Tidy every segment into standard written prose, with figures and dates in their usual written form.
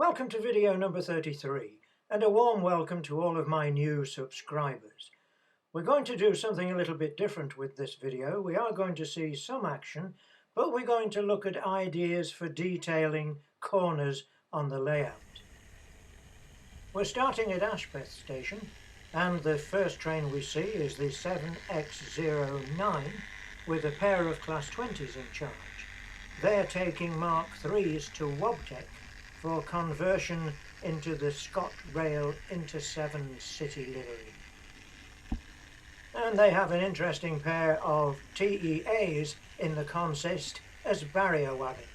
Welcome to video number 33 and a warm welcome to all of my new subscribers. We're going to do something a little bit different with this video. We are going to see some action, but we're going to look at ideas for detailing corners on the layout. We're starting at Ashpeth station and the first train we see is the 7X09 with a pair of Class 20s in charge. They're taking Mark 3s to Wobtec for conversion into the ScotRail Inter7 City livery. And they have an interesting pair of TEAs in the consist as barrier wagons.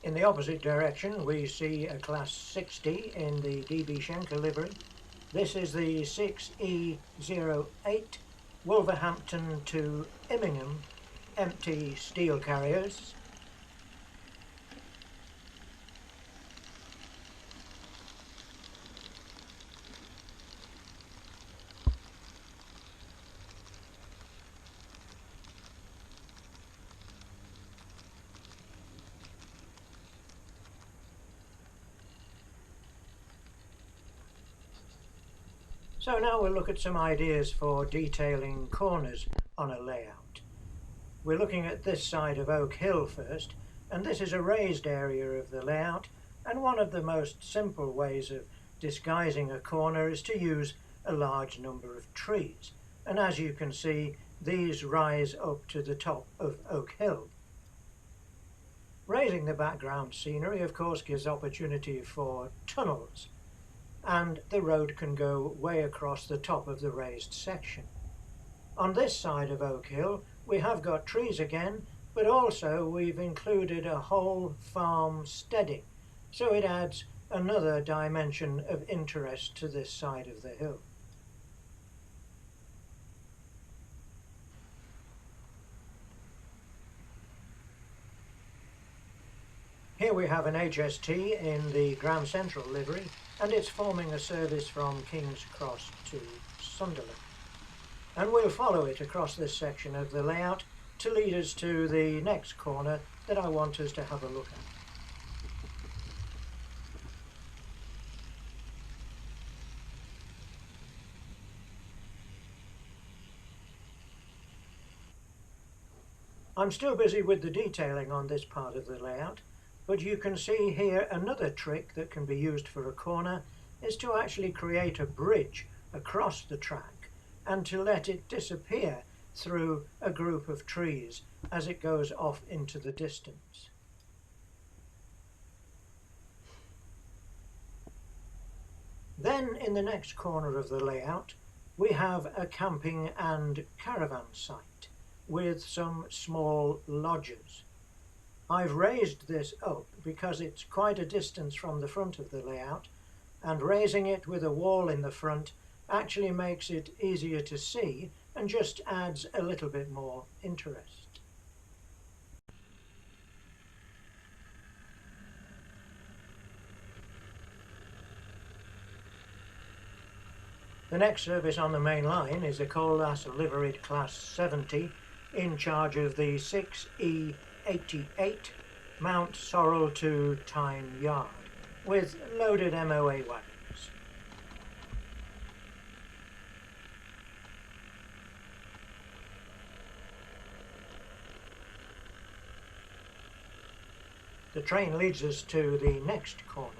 In the opposite direction we see a Class 60 in the DB Schenker livery. This is the 6E08 Wolverhampton to Immingham empty steel carriers. So now we'll look at some ideas for detailing corners on a layout. We're looking at this side of Oak Hill first, and this is a raised area of the layout, and one of the most simple ways of disguising a corner is to use a large number of trees. And as you can see, these rise up to the top of Oak Hill. Raising the background scenery of course gives opportunity for tunnels, and the road can go way across the top of the raised section. On this side of Oak Hill we have got trees again, but also we've included a whole farm steading, so it adds another dimension of interest to this side of the hill. Here we have an HST in the Grand Central livery, and it's forming a service from King's Cross to Sunderland. And we'll follow it across this section of the layout to lead us to the next corner that I want us to have a look at. I'm still busy with the detailing on this part of the layout, but you can see here another trick that can be used for a corner is to actually create a bridge across the track and to let it disappear through a group of trees as it goes off into the distance. Then in the next corner of the layout we have a camping and caravan site with some small lodges. I've raised this up because it's quite a distance from the front of the layout, and raising it with a wall in the front actually makes it easier to see and just adds a little bit more interest. The next service on the main line is a coal-ass liveried Class 70 in charge of the 6E88 Mount Sorrel to Tyne Yard with loaded MOA wagons. The train leads us to the next corner.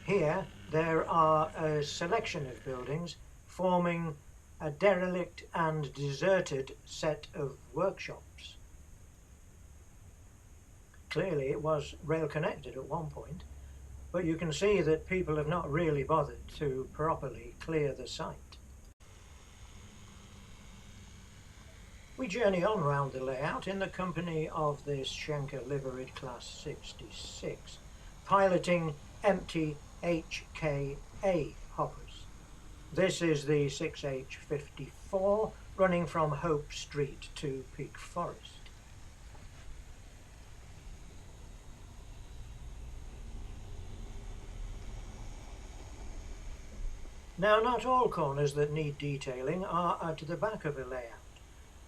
Here there are a selection of buildings forming a derelict and deserted set of workshops. Clearly it was rail connected at one point, but you can see that people have not really bothered to properly clear the site. We journey on round the layout in the company of this Schenker liveried Class 66, piloting empty HKA hoppers. This is the 6H54 running from Hope Street to Peak Forest. Now, not all corners that need detailing are at the back of a layout.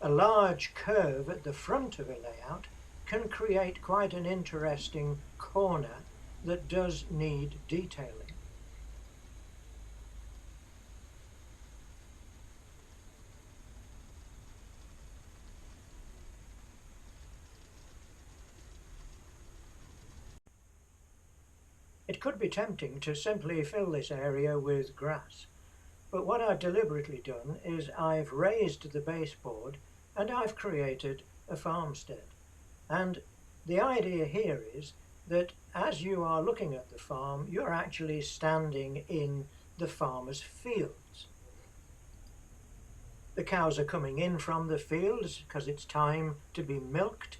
A large curve at the front of a layout can create quite an interesting corner that does need detailing. It could be tempting to simply fill this area with grass, but what I've deliberately done is I've raised the baseboard and I've created a farmstead. And the idea here is that as you are looking at the farm, you're actually standing in the farmer's fields. The cows are coming in from the fields because it's time to be milked.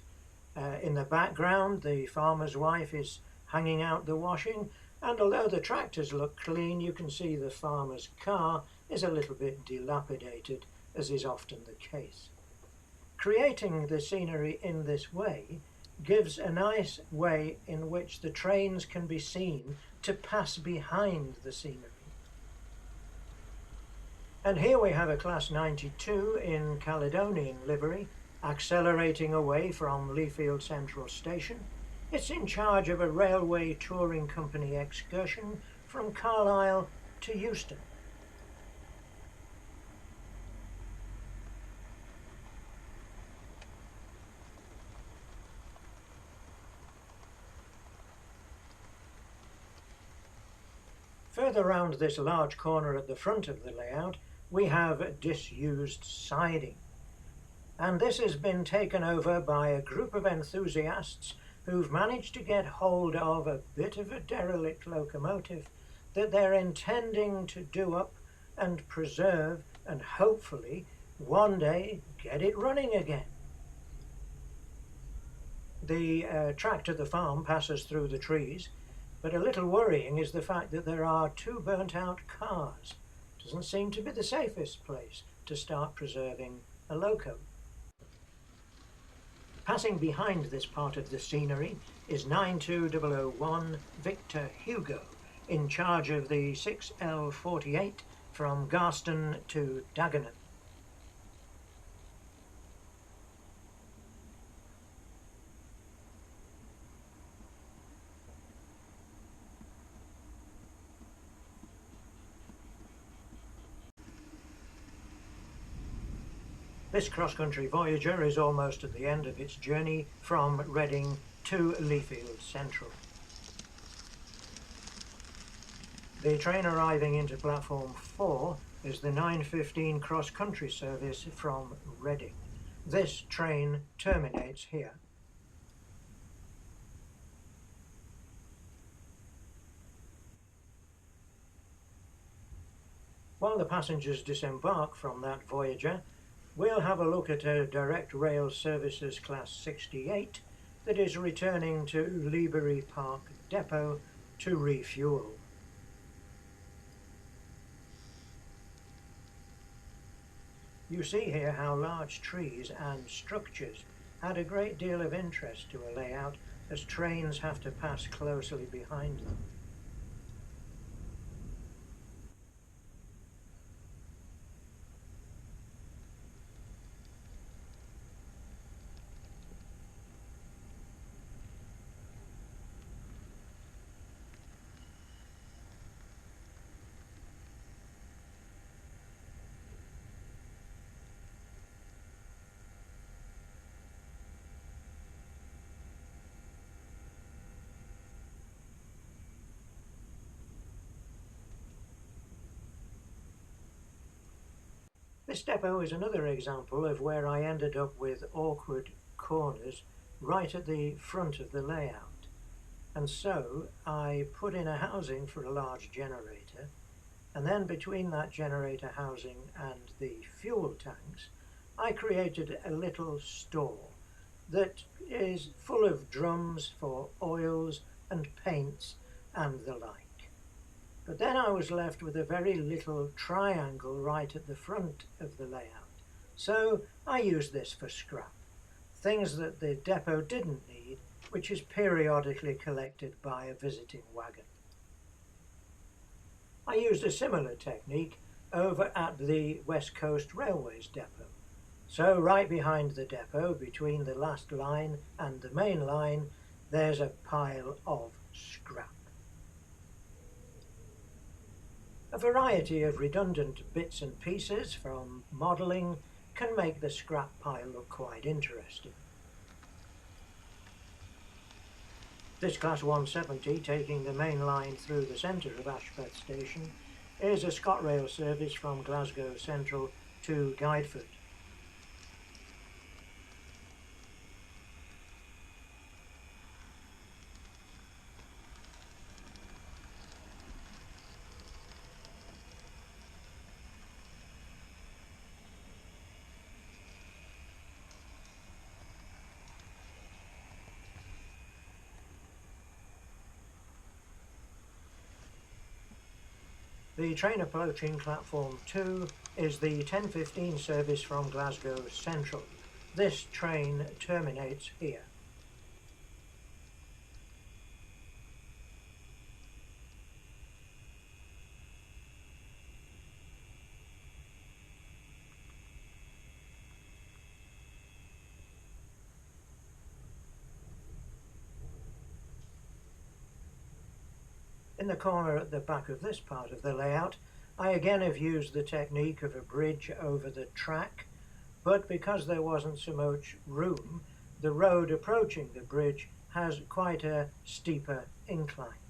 In the background, the farmer's wife is hanging out the washing, and although the tractors look clean, you can see the farmer's car is a little bit dilapidated, as is often the case. Creating the scenery in this way gives a nice way in which the trains can be seen to pass behind the scenery. And here we have a Class 92 in Caledonian livery, accelerating away from Leefield Central Station. It's in charge of a railway touring company excursion from Carlisle to Euston. Further round this large corner at the front of the layout, we have disused siding. And this has been taken over by a group of enthusiasts who've managed to get hold of a bit of a derelict locomotive that they're intending to do up and preserve and hopefully one day get it running again. The track to the farm passes through the trees, but a little worrying is the fact that there are two burnt out cars. Doesn't seem to be the safest place to start preserving a loco. Passing behind this part of the scenery is 92001 Victor Hugo, in charge of the 6L48 from Garston to Dagenham. This cross-country Voyager is almost at the end of its journey from Reading to Leefield Central. The train arriving into platform 4 is the 9:15 cross-country service from Reading. This train terminates here. While the passengers disembark from that Voyager, we'll have a look at a direct rail services class 68 that is returning to Leebury Park Depot to refuel. You see here how large trees and structures add a great deal of interest to a layout as trains have to pass closely behind them. This depot is another example of where I ended up with awkward corners right at the front of the layout. And so I put in a housing for a large generator, and then between that generator housing and the fuel tanks, I created a little store that is full of drums for oils and paints and the like. But then I was left with a very little triangle right at the front of the layout. So I used this for scrap, things that the depot didn't need, which is periodically collected by a visiting wagon. I used a similar technique over at the West Coast Railways depot. So right behind the depot, between the last line and the main line, there's a pile of scrap. A variety of redundant bits and pieces from modelling can make the scrap pile look quite interesting. This Class 170, taking the main line through the centre of Ashpeth station, is a ScotRail service from Glasgow Central to Guildford. The train approaching platform 2 is the 10:15 service from Glasgow Central. This train terminates here. In the corner at the back of this part of the layout, I again have used the technique of a bridge over the track, but because there wasn't so much room, the road approaching the bridge has quite a steeper incline.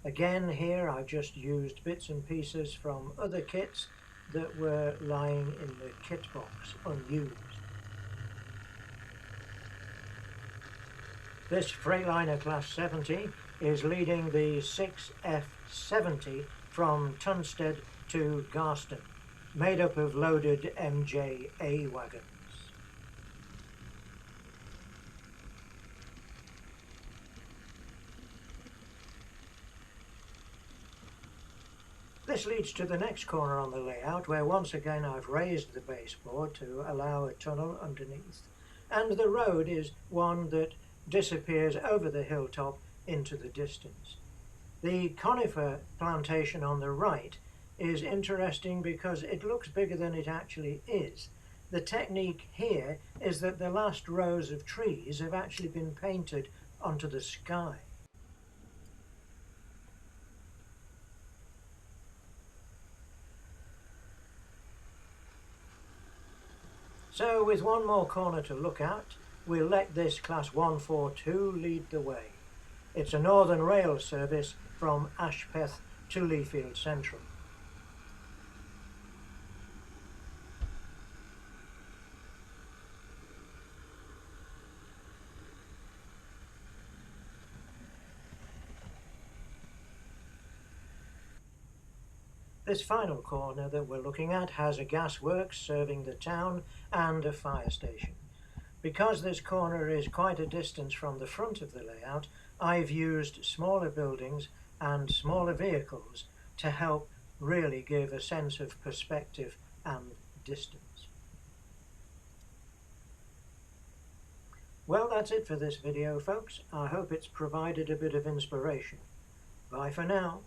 Again, here I've just used bits and pieces from other kits that were lying in the kit box unused. This Freightliner Class 70 is leading the 6F70 from Tunstead to Garston, made up of loaded MJA wagons. This leads to the next corner on the layout, where once again I've raised the baseboard to allow a tunnel underneath, and the road is one that disappears over the hilltop into the distance. The conifer plantation on the right is interesting because it looks bigger than it actually is. The technique here is that the last rows of trees have actually been painted onto the sky. So with one more corner to look at, we'll let this Class 142 lead the way. It's a Northern Rail service from Ashpeth to Leefield Central. This final corner that we're looking at has a gasworks serving the town and a fire station. Because this corner is quite a distance from the front of the layout, I've used smaller buildings and smaller vehicles to help really give a sense of perspective and distance. Well, that's it for this video, folks. I hope it's provided a bit of inspiration. Bye for now.